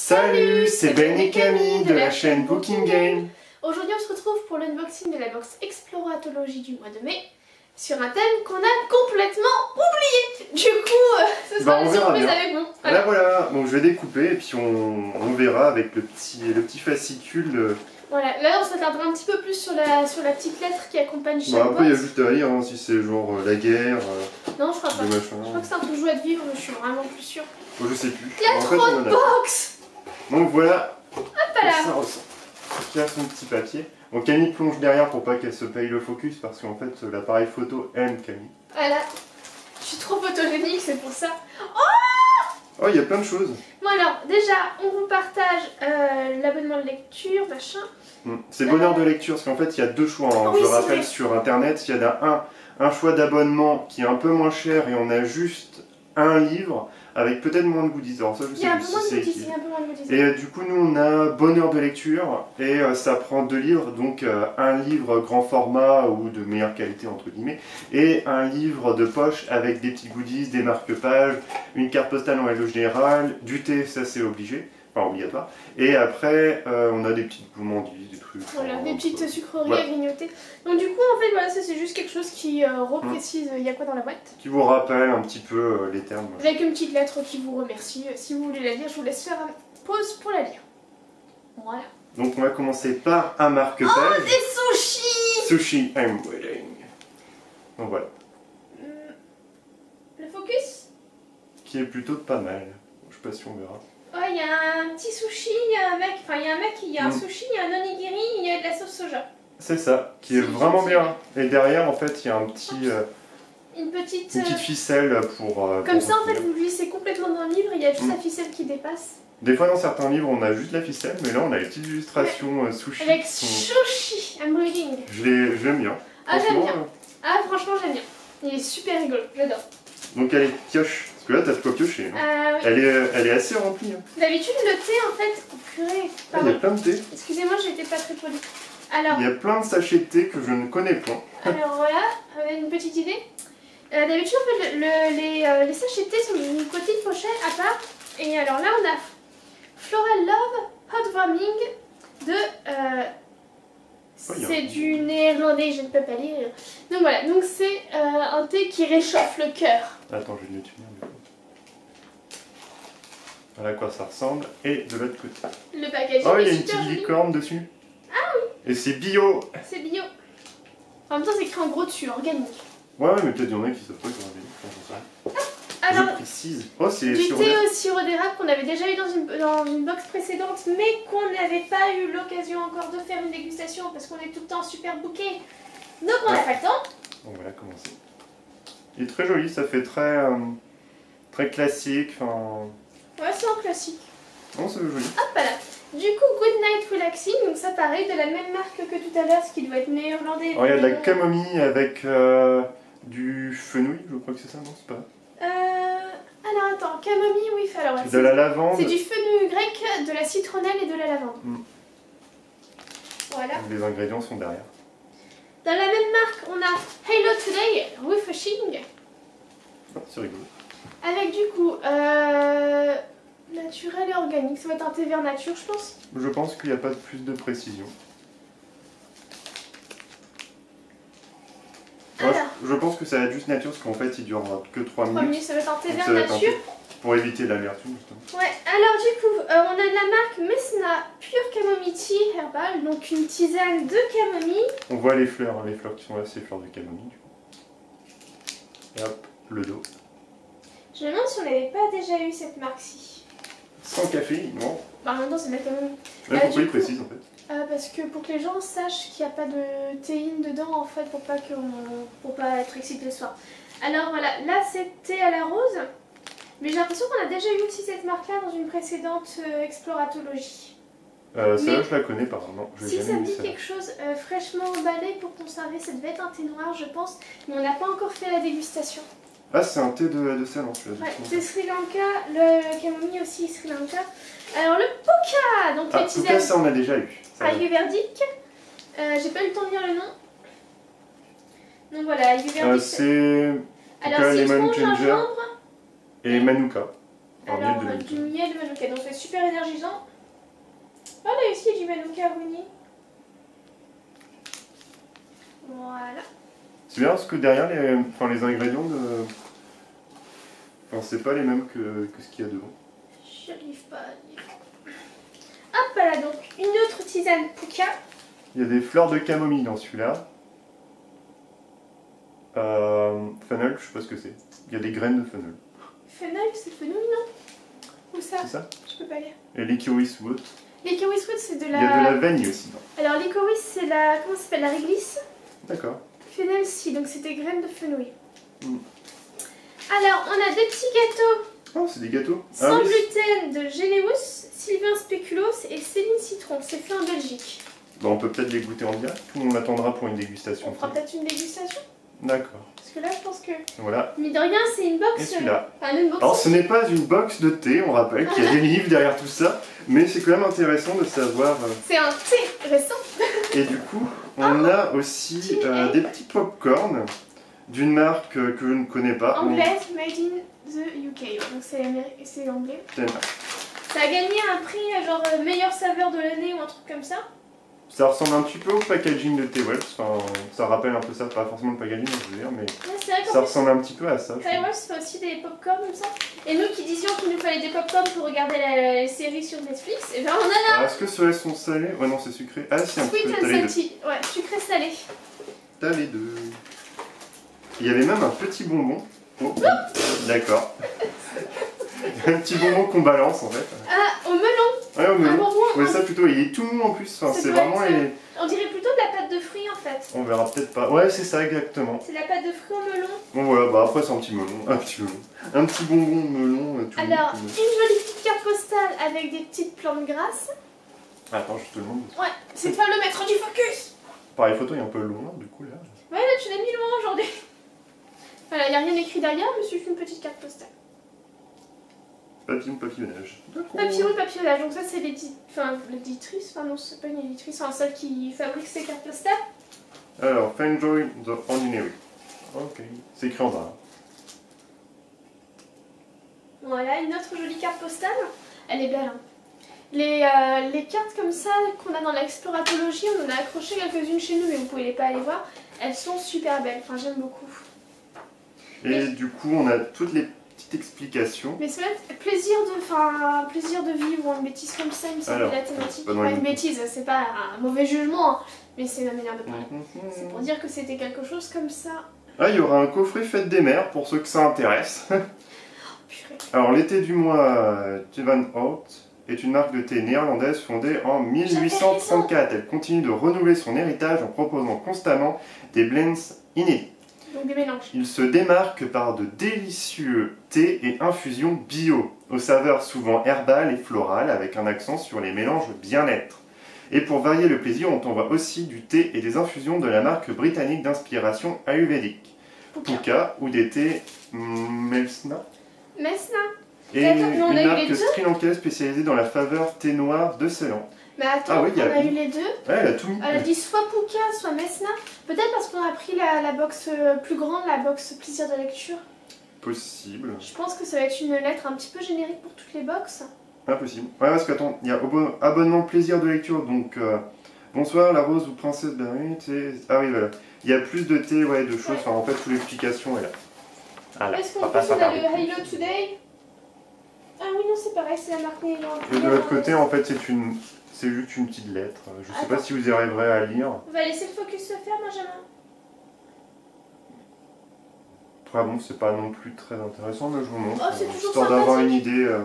Salut, c'est Ben et Camille de la chaîne Booking Game. Aujourd'hui on se retrouve pour l'unboxing de la box Exploratologie du mois de mai sur un thème qu'on a complètement oublié. Du coup, ce sera une surprise avec nous. Voilà. Là voilà, donc je vais découper et puis on verra avec le petit fascicule. Voilà, là on s'attardera un petit peu plus sur la petite lettre qui accompagne chaque box. Après il y a juste à lire hein, si c'est genre la guerre. Non je crois pas. Je crois que c'est un peu joie de vivre, mais je suis vraiment plus sûre. Bon, je sais plus. Il y a trop de box. Donc voilà. Hop là. Ça ressort. Il y a son petit papier. Donc Camille plonge derrière pour pas qu'elle se paye le focus parce qu'en fait l'appareil photo aime Camille. Voilà. Je suis trop photogénique, c'est pour ça. Oh, il y a plein de choses. Bon alors, déjà, on vous partage l'abonnement de lecture, machin. C'est bonheur de lecture, parce qu'en fait, il y a deux choix. Hein. Oui, je rappelle, vrai. sur Internet, il y a un choix d'abonnement qui est un peu moins cher et on a juste un livre avec peut-être moins de goodies. Alors ça, je sais Il y a un peu moins de goodies, il y a un peu moins de goodies. Et du coup, nous, on a bonheur de lecture et ça prend deux livres. Donc, un livre grand format ou de meilleure qualité, entre guillemets, et un livre de poche avec des petits goodies, des marque-pages, une carte postale en règle générale, du thé, ça c'est obligé. Enfin, obligatoire. Et après, on a des petites gourmandises, des trucs. Voilà, des petites sucreries à grignoter. Donc du coup, en fait, voilà, ça c'est juste quelque chose qui reprécise il y a quoi dans la boîte. Qui vous rappelle un petit peu les termes. Avec une petite lettre qui vous remercie. Si vous voulez la lire, je vous laisse faire une pause pour la lire. Voilà. Donc on va commencer par un marque-page. Oh, des sushis! Sushi I'm waiting. Donc voilà. Le focus? Qui est plutôt pas mal. Je sais pas si on verra. Oh, il y a un petit sushi, il y a un mec, il y a un sushi, il y a un onigiri, il y a de la sauce soja. C'est ça, qui est vraiment bien. Et derrière, en fait, il y a un petit, une petite ficelle pour... comme ça, en fait, vous glissez complètement dans le livre, il y a juste la ficelle qui dépasse. Des fois, dans certains livres, on a juste la ficelle, mais là, on a les petites illustrations sushi. Avec sushi, I'm reading. J'aime bien. Ah, j'aime bien. Ah, franchement, j'aime bien. Il est super rigolo, j'adore. Donc, allez, pioche. Parce que là, t'as de quoi piocher. Hein. Oui. Elle est assez remplie. Hein. D'habitude, le thé, en fait... Oh, purée. Ah, il y a plein de thé. Excusez-moi, j'étais pas très polie. Alors... Il y a plein de sachets de thé que je ne connais pas. Alors voilà, une petite idée. D'habitude, en fait, les sachets de thé sont dans une petite pochette à part. Et alors là, on a Floral Love Hot Warming de... c'est du néerlandais, je ne peux pas lire. Donc voilà, donc c'est un thé qui réchauffe le cœur. Attends, je vais le tenir du coup. Voilà à quoi ça ressemble. Et de l'autre côté. Le packaging oh, il y a est une super petite joli. licorne dessus. Ah oui. Et c'est bio. C'est bio. En même temps, c'est écrit en gros dessus, organique. Ouais, mais peut-être il y en a qui savent pas que c'est organique. Alors, je précise. Oh, c'est du thé au sirop d'érable qu'on avait déjà eu dans une box précédente, mais qu'on n'avait pas eu l'occasion encore de faire une dégustation parce qu'on est tout le temps super booké. Donc on n'a pas le temps. On va commencer. Il est très joli, ça fait très classique. Enfin... Ouais, c'est un classique. Non, c'est joli. Hop là. Du coup, Good Night Relaxing, donc ça pareil, de la même marque que tout à l'heure, ce qui doit être néerlandais. Oh, il y a de la camomille avec du fenouil, je crois que c'est ça, non? C'est pas. Alors attends, camomille, oui, alors ouais, de la lavande. C'est du fenouil grec, de la citronnelle et de la lavande. Voilà. Les ingrédients sont derrière. Dans la même marque, on a Hello Today Refreshing. Oh, c'est rigolo. Avec du coup, naturel et organique. Ça va être un thé vert nature, je pense. Je pense qu'il n'y a pas plus de précision. Alors, je pense que ça va être juste nature parce qu'en fait il dure que 3 minutes. 3 minutes, ça va être un thé vert nature. Pour éviter l'amertume justement. Ouais, alors du coup, on a de la marque Messna Pure Camomille Tea Herbal, donc une tisane de camomille. On voit les fleurs qui sont là, c'est les fleurs de camomille du coup. Et hop, le dos. Je me demande si on n'avait pas déjà eu cette marque-ci. Sans café, non. Bah en même temps c'est de la camomille. Pourquoi il précise en fait? Parce que pour que les gens sachent qu'il n'y a pas de théine dedans en fait, pour pas être excité le soir. Alors voilà, là c'était à la rose. Mais j'ai l'impression qu'on a déjà eu aussi cette marque-là dans une précédente Exploratologie. Celle-là, je la connais pas, non. Si ça me dit quelque chose, fraîchement emballé pour conserver, ça devait être un thé noir, je pense. Mais on n'a pas encore fait la dégustation. Ah, c'est un thé de Ceylan, celui-là. Ouais, c'est Sri Lanka, le camomille aussi Sri Lanka. Alors le Poka, donc les tisanes. Poka, ça on a déjà eu. Ayurvédique. J'ai pas eu le temps de lire le nom. Donc voilà, Ayurvédique. C'est Poka Lemon Ginger et Manuka. Alors, miel de du Manuka. miel de Manuka, donc c'est super énergisant. Oh là aussi, il y a du Manuka Honey. Voilà. C'est bien parce que derrière, les ingrédients, enfin, c'est pas les mêmes que ce qu'il y a devant. Je n'arrive pas à lire. Hop là, donc une autre tisane Puka. Il y a des fleurs de camomille dans celui-là. Fennel, je sais pas ce que c'est. Il y a des graines de fennel. Fennel, c'est fenouil, non? Où ça? C'est ça? Je peux pas lire. Et licorice wood. Les kiwi sweet, c'est de la... Il y a de la vanille aussi. Alors, licorice, c'est la... Comment ça s'appelle? La réglisse. D'accord. Fennel, si, donc c'est des graines de fenouil. Mm. Alors, on a des petits gâteaux Oh, c'est des gâteaux. sans oui. gluten de Geneus, Sylvain Spéculoos et Céline Citron. C'est fait en Belgique. Bon, on peut peut-être les goûter en direct ou on attendra pour une dégustation. On fera peut-être une dégustation. D'accord. Parce que là, je pense que... Voilà. Mais de rien, c'est une box... Et celui-là. Enfin, une box... Alors, ce n'est pas une box de thé, on rappelle qu'il y a des livres derrière tout ça, mais c'est quand même intéressant de savoir. C'est un thé récent. Et du coup, on a aussi des petits pop-corn d'une marque que je ne connais pas. Anglaise, made in the UK. Donc c'est anglais. Tiens, Ça a gagné un prix genre meilleure saveur de l'année ou un truc comme ça. ça ressemble un petit peu au packaging de T-Wells, enfin, ça rappelle un peu ça, pas forcément le packaging, je veux dire, mais Ouais, c'est vrai ça qu'en ressemble un petit peu à ça. je trouve. Taiwan fait aussi des popcorn comme ça. Et nous qui disions qu'il nous fallait des popcorn pour regarder les séries sur Netflix, et ben on en a. Alors, est-ce que ceux-là sont salés? Ouais, non, c'est sucré. Ah, si, un petit Sweet peu, and t'as les deux. salty. Ouais, sucré salé. T'as les deux. Il y avait même un petit bonbon. Oh, d'accord. Un petit bonbon qu'on balance en fait. Ah, au melon. Ouais, au Un melon. bonbon. Ouais, ça plutôt, il est tout mou en plus. Enfin, Ça c'est doit vraiment être, les. On dirait plutôt de la pâte de fruits en fait. On verra peut-être pas. Ouais, c'est ça exactement. C'est la pâte de fruits au melon. Bon, voilà, bah après, c'est un petit melon. Un petit melon. Un petit bonbon melon. Tout mou, Alors, tout mou. une jolie petite carte postale avec des petites plantes grasses. Attends, je te le montre. Ouais, c'est pas le maître du focus. Pareil, photo, il est un peu long, du coup, là. Ouais, là tu l'as mis loin aujourd'hui. Voilà, il n'y a rien écrit derrière, mais c'est juste une petite carte postale. Papillonnage. D'accord. Papillon et papillonnage, donc ça c'est l'éditrice, enfin non c'est pas une éditrice, enfin celle qui fabrique ces cartes postales. Alors, Enjoy the Ordinary. Ok. C'est écrit en bas. Voilà, une autre jolie carte postale, elle est belle. Hein. Les cartes comme ça qu'on a dans l'exploratologie, on en a accroché quelques-unes chez nous mais vous pouvez pas aller voir, elles sont super belles, enfin j'aime beaucoup. Et du coup, on a toutes les petites explications. Mais c'est vrai, plaisir de vivre ou une bêtise comme ça, il me semble Alors, la thématique. pas dans Pas les une bêtise, c'est pas un mauvais jugement, hein, mais c'est ma manière de parler. Mhm. C'est pour dire que c'était quelque chose comme ça. Ah, il y aura un coffret Fête des Mères pour ceux que ça intéresse. Purée. Alors, l'été du mois Tuvan Hout est une marque de thé néerlandaise fondée en 1834. Elle continue de renouveler son héritage en proposant constamment des blends inédits. Donc des mélanges. Il se démarque par de délicieux thés et infusions bio, aux saveurs souvent herbales et florales, avec un accent sur les mélanges bien-être. Et pour varier le plaisir, on t'envoie aussi du thé et des infusions de la marque britannique d'inspiration ayurvédique, Puka, ou des thés Melsna, Messna. et Mais attends, mais on a une eu les marque deux sri-lankaise spécialisée dans la faveur thé noir de Ceylan. Mais attends, Ah oui, il y a- on a eu les deux. Ouais, elle a tout mis. Elle a dit soit Puka, soit Messna. Peut-être parce qu'on a pris la box plus grande, la box plaisir de lecture. Possible. Je pense que ça va être une lettre un petit peu générique pour toutes les boxes. Impossible. Ouais, parce qu'attends, il y a abonnement plaisir de lecture, donc bonsoir la rose ou princesse Berry, ah oui, voilà. Il y a plus de thé, ouais, de choses, Ouais. enfin en fait, toute l'explication est là. Voilà. Est-ce On qu'en va pas plus on a s'attarder le plus. Hello Today? Ah oui, non, c'est pareil, c'est la marque néerlandaise. Et de l'autre côté, en fait, c'est juste une petite lettre. Je sais pas Attends. si vous y arriverez à lire. On va laisser le focus se faire, Benjamin. Après, bon, c'est pas non plus très intéressant, mais je vous montre. Oh, c'est toujours histoire d'avoir une sympathique. idée.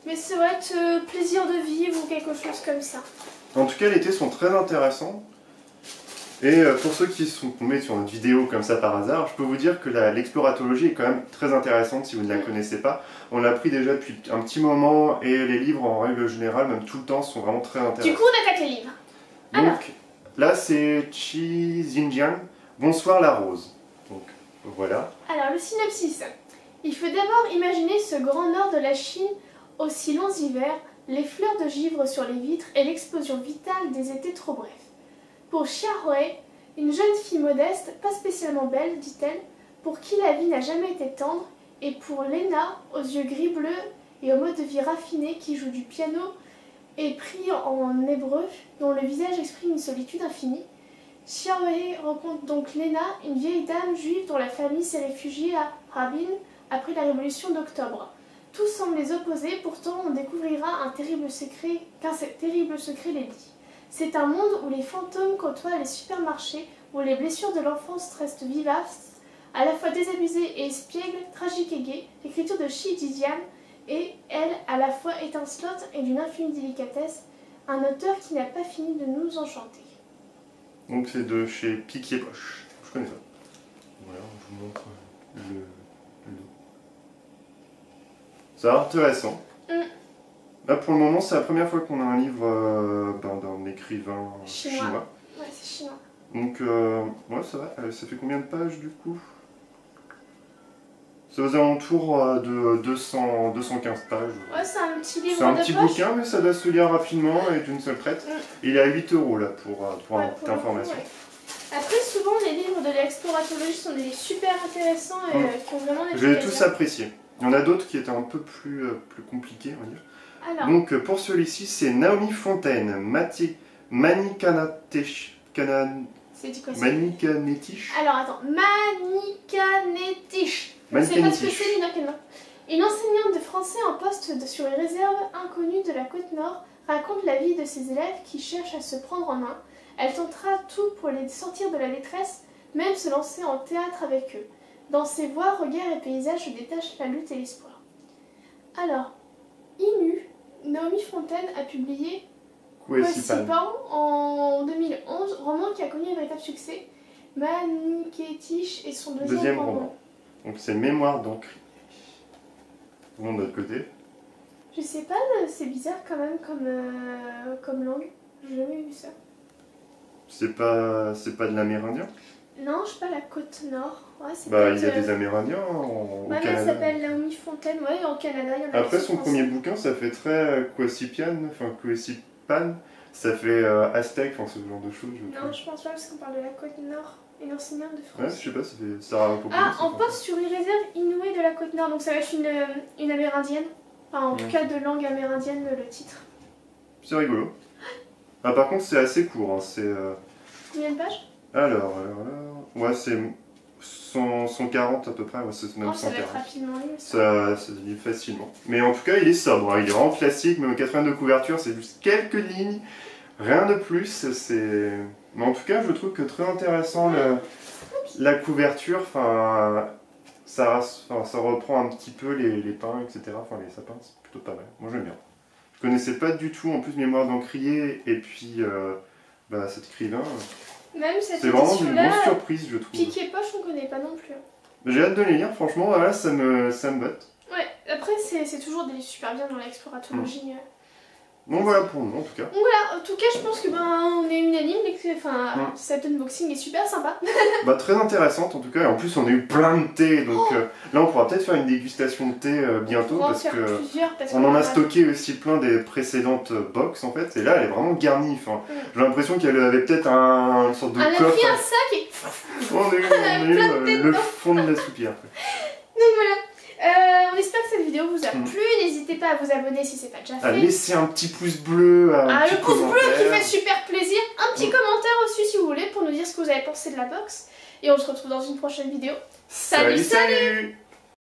Mais ça va être plaisir de vivre ou quelque chose comme ça. En tout cas, les thés sont très intéressants. Et pour ceux qui sont tombés sur notre vidéo comme ça par hasard, je peux vous dire que l'exploratologie est quand même très intéressante si vous ne la connaissez pas. On l'a pris déjà depuis un petit moment et les livres en règle générale, même tout le temps, sont vraiment très intéressants. Du coup, on attaque les livres. Alors. Donc là c'est Chi Xinjiang, Bonsoir la rose. Donc voilà. Alors, le synopsis. Il faut d'abord imaginer ce grand nord de la Chine, aux si longs hivers, les fleurs de givre sur les vitres et l'explosion vitale des étés trop brefs. Pour Xia Hui, une jeune fille modeste, pas spécialement belle, dit-elle, pour qui la vie n'a jamais été tendre, Et pour Lena, aux yeux gris-bleu et au mode de vie raffiné qui joue du piano et pris en hébreu, dont le visage exprime une solitude infinie, Xiaohe rencontre donc Lena, une vieille dame juive dont la famille s'est réfugiée à Harbin après la révolution d'octobre. Tout semble les opposer, pourtant on découvrira qu'un terrible secret les lie. C'est un monde où les fantômes côtoient les supermarchés, où les blessures de l'enfance restent vivaces, à la fois désabusées et espiègles, tragiques et gaies. L'écriture de Shi Jijian est, elle, à la fois étincelante et d'une infinie délicatesse, un auteur qui n'a pas fini de nous enchanter. Donc c'est de chez Piquier Poche. Je connais ça. Voilà, je vous montre le dos. C'est intéressant. Là pour le moment c'est la première fois qu'on a un livre d'un écrivain chinois. Ouais, c'est chinois. Donc ouais ça va. Ça fait combien de pages du coup? C'est aux alentours de 215 pages. Ouais, c'est un petit livre. C'est un petit bouquin, mais ça doit se lire rapidement et d'une seule traite. Il est à 8 € là pour information. Ouais. Après, souvent, les livres de l'exploratologie sont des super intéressants et qui ont vraiment des. Je les ai tous appréciés. Il y en a d'autres qui étaient un peu plus compliqués, on va dire. Alors. Donc pour celui-ci, c'est Naomi Fontaine, Manikanetish. C'est du quoi ça? Manikanetish. Alors attends, Manikanetish. Je ne sais pas ce que c'est, ni quel nom. Une enseignante de français en poste sur une réserve inconnue de la côte nord raconte la vie de ses élèves qui cherchent à se prendre en main. Elle tentera tout pour les sortir de la détresse, même se lancer en théâtre avec eux. Dans ses voix, regards et paysages se détachent la lutte et l'espoir. Alors, Inu, Naomi Fontaine a publié Kwesipan en 2011, roman qui a connu un véritable succès. Manikanetish est son deuxième roman. Donc c'est Mémoire d'encre. Bon, de l'autre côté. Je sais pas, c'est bizarre quand même comme langue. J'ai jamais vu ça. C'est pas de l'amérindien? Non, je sais pas, la côte nord. Ouais, bah, il y a des Amérindiens au Canada. Elle s'appelle Naomi Fontaine, ouais, en Canada, il y en a. Après, son premier bouquin, ça fait très Kwesipan, ça fait aztèque, enfin ce genre de choses. Non, je pense pas, parce qu'on parle de la côte nord. Une enseignante de français. Ouais, je sais pas, ça fait Sarah Pompidou. Ah, en poste sur une réserve inouïe de la côte nord, donc ça va être une amérindienne. Enfin, en tout cas, de langue amérindienne, le titre. C'est rigolo. Ah, par contre, c'est assez court. Hein. C'est. Combien de pages? Alors. Ouais, c'est 140 à peu près. Ouais, c'est même 140. Ça va être rapidement lu. Ça se lit facilement. Mais en tout cas, il est sobre. Hein. Il est vraiment classique. Même 82 couvertures, c'est juste quelques lignes. Rien de plus. Mais en tout cas, je trouve que très intéressant la couverture. Enfin. Ça reprend un petit peu les pins, etc. Enfin, les sapins, c'est plutôt pas mal. Moi, j'aime bien. Je connaissais pas du tout, en plus, Mémoire d'encrier et puis cet écrivain. Même cette c'est vraiment une grosse surprise, je trouve. Piquier Poche, on connaît pas non plus. J'ai hâte de les lire, franchement, voilà, ça me botte. Ouais, après, c'est toujours des super bien dans l'exploratologie. Bon, voilà pour nous, en tout cas. Donc voilà, en tout cas, je pense que on est unanime, cet unboxing est super sympa. Très intéressante en tout cas, et en plus on a eu plein de thé, donc là on pourra peut-être faire une dégustation de thé bientôt, parce qu'on en a stocké aussi plein des précédentes box en fait, et là elle est vraiment garnie, j'ai l'impression qu'elle avait peut-être une sorte de coffre. On a pris un sac et... on a eu le fond de la soupière. Donc voilà. On espère que cette vidéo vous a plu, n'hésitez pas à vous abonner si c'est pas déjà fait. À laisser un petit pouce bleu, le pouce bleu qui fait super plaisir, un petit commentaire aussi si vous voulez pour nous dire ce que vous avez pensé de la box. Et on se retrouve dans une prochaine vidéo. Salut.